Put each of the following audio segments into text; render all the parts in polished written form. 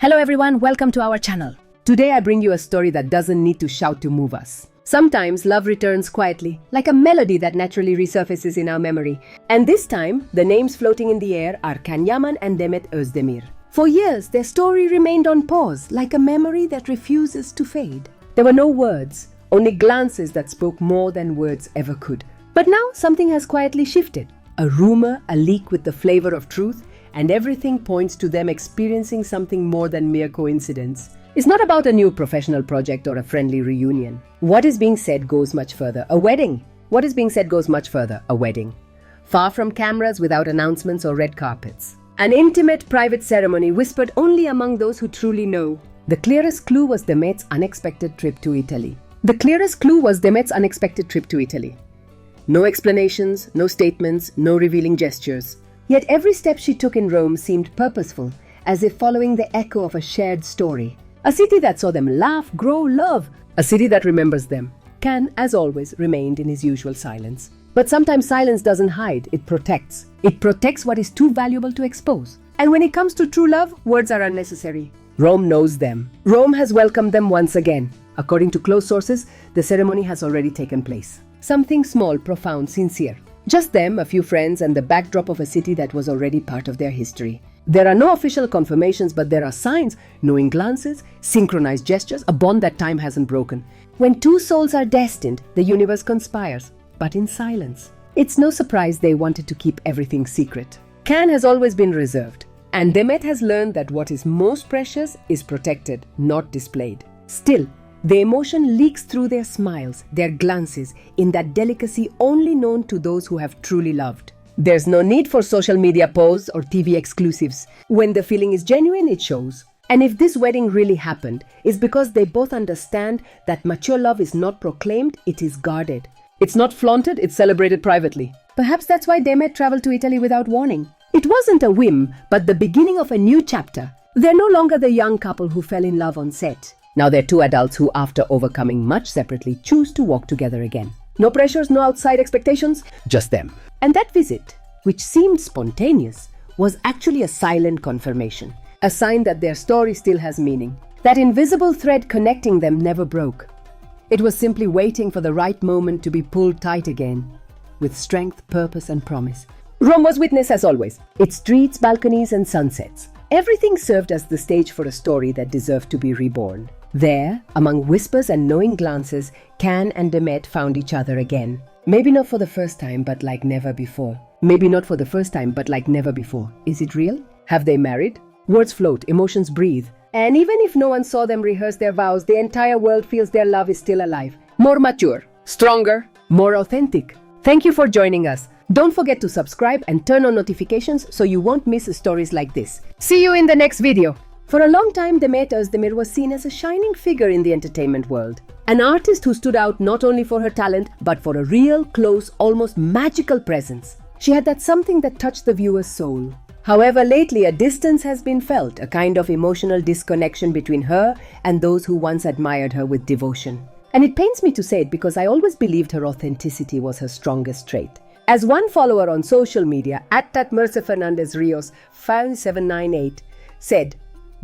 Hello everyone, welcome to our channel. Today I bring you a story that doesn't need to shout to move us. Sometimes love returns quietly, like a melody that naturally resurfaces in our memory. And this time, the names floating in the air are Can Yaman and Demet Ozdemir. For years, their story remained on pause, like a memory that refuses to fade. There were no words, only glances that spoke more than words ever could. But now something has quietly shifted. A rumor, a leak with the flavor of truth, and everything points to them experiencing something more than mere coincidence. It's not about a new professional project or a friendly reunion. What is being said goes much further. A wedding. What is being said goes much further. A wedding. Far from cameras, without announcements or red carpets. An intimate, private ceremony whispered only among those who truly know. The clearest clue was Demet's unexpected trip to Italy. No explanations, no statements, no revealing gestures. Yet every step she took in Rome seemed purposeful, as if following the echo of a shared story. A city that saw them laugh, grow, love. A city that remembers them. Can, as always, remained in his usual silence. But sometimes silence doesn't hide, it protects. It protects what is too valuable to expose. And when it comes to true love, words are unnecessary. Rome knows them. Rome has welcomed them once again. According to close sources, the ceremony has already taken place. Something small, profound, sincere. Just them, a few friends, and the backdrop of a city that was already part of their history. There are no official confirmations, but there are signs, knowing glances, synchronized gestures, a bond that time hasn't broken. When two souls are destined, the universe conspires, but in silence. It's no surprise they wanted to keep everything secret. Can has always been reserved, and Demet has learned that what is most precious is protected, not displayed. Still, the emotion leaks through their smiles, their glances, in that delicacy only known to those who have truly loved. There's no need for social media posts or TV exclusives. When the feeling is genuine, it shows. And if this wedding really happened, it's because they both understand that mature love is not proclaimed, it is guarded. It's not flaunted, it's celebrated privately. Perhaps that's why Demet traveled to Italy without warning. It wasn't a whim, but the beginning of a new chapter. They're no longer the young couple who fell in love on set. Now they're two adults who, after overcoming much separately, choose to walk together again. No pressures, no outside expectations, just them. And that visit, which seemed spontaneous, was actually a silent confirmation. A sign that their story still has meaning. That invisible thread connecting them never broke. It was simply waiting for the right moment to be pulled tight again, with strength, purpose, and promise. Rome was witness as always. Its streets, balconies, and sunsets. Everything served as the stage for a story that deserved to be reborn. There, among whispers and knowing glances, Can and Demet found each other again. Maybe not for the first time, but like never before. Is it real? Have they married? Words float, emotions breathe. And even if no one saw them rehearse their vows, the entire world feels their love is still alive. More mature, stronger, more authentic. Thank you for joining us. Don't forget to subscribe and turn on notifications so you won't miss stories like this. See you in the next video. For a long time, Demet Ozdemir was seen as a shining figure in the entertainment world. An artist who stood out not only for her talent, but for a real, close, almost magical presence. She had that something that touched the viewer's soul. However, lately a distance has been felt, a kind of emotional disconnection between her and those who once admired her with devotion. And it pains me to say it because I always believed her authenticity was her strongest trait. As one follower on social media, @Merce_Fernandez-Rios 5798, said,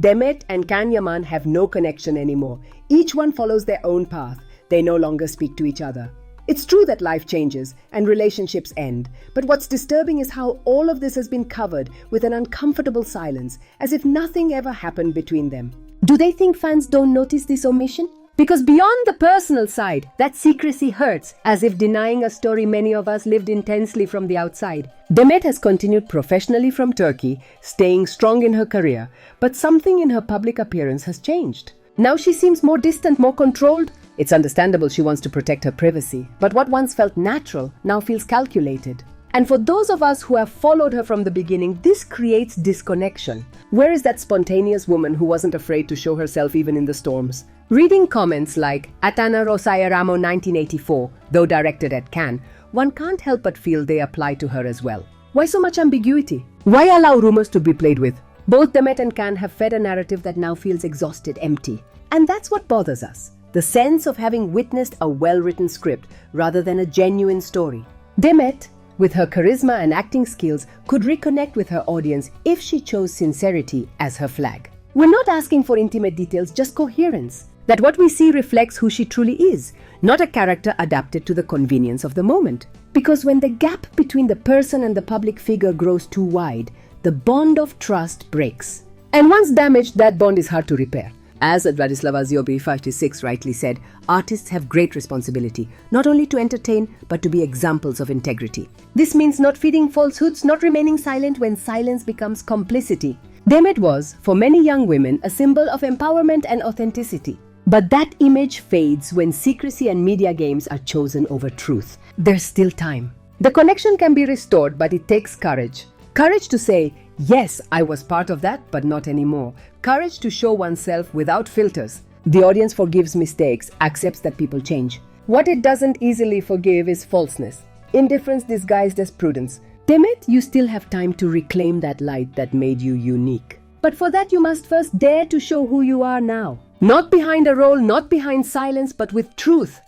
Demet and Can Yaman have no connection anymore. Each one follows their own path. They no longer speak to each other. It's true that life changes and relationships end, but what's disturbing is how all of this has been covered with an uncomfortable silence, as if nothing ever happened between them. Do they think fans don't notice this omission? Because beyond the personal side, that secrecy hurts, as if denying a story many of us lived intensely from the outside. Demet has continued professionally from Turkey, staying strong in her career, but something in her public appearance has changed. Now she seems more distant, more controlled. It's understandable she wants to protect her privacy, but what once felt natural now feels calculated. And for those of us who have followed her from the beginning, this creates disconnection. Where is that spontaneous woman who wasn't afraid to show herself even in the storms? Reading comments like Atana Rosaya Ramo 1984, though directed at Can, one can't help but feel they apply to her as well. Why so much ambiguity? Why allow rumors to be played with? Both Demet and Can have fed a narrative that now feels exhausted, empty. And that's what bothers us. The sense of having witnessed a well-written script rather than a genuine story. Demet, with her charisma and acting skills, could reconnect with her audience if she chose sincerity as her flag. We're not asking for intimate details, just coherence. That what we see reflects who she truly is, not a character adapted to the convenience of the moment. Because when the gap between the person and the public figure grows too wide, the bond of trust breaks. And once damaged, that bond is hard to repair. As Vladislava Ziobi 56 rightly said, artists have great responsibility, not only to entertain, but to be examples of integrity. This means not feeding falsehoods, not remaining silent when silence becomes complicity. Demet was, for many young women, a symbol of empowerment and authenticity. But that image fades when secrecy and media games are chosen over truth. There's still time. The connection can be restored, but it takes courage. Courage to say, yes, I was part of that, but not anymore. Courage to show oneself without filters. The audience forgives mistakes, accepts that people change. What it doesn't easily forgive is falseness, indifference disguised as prudence. Demet, you still have time to reclaim that light that made you unique. But for that, you must first dare to show who you are now. Not behind a role, not behind silence, but with truth.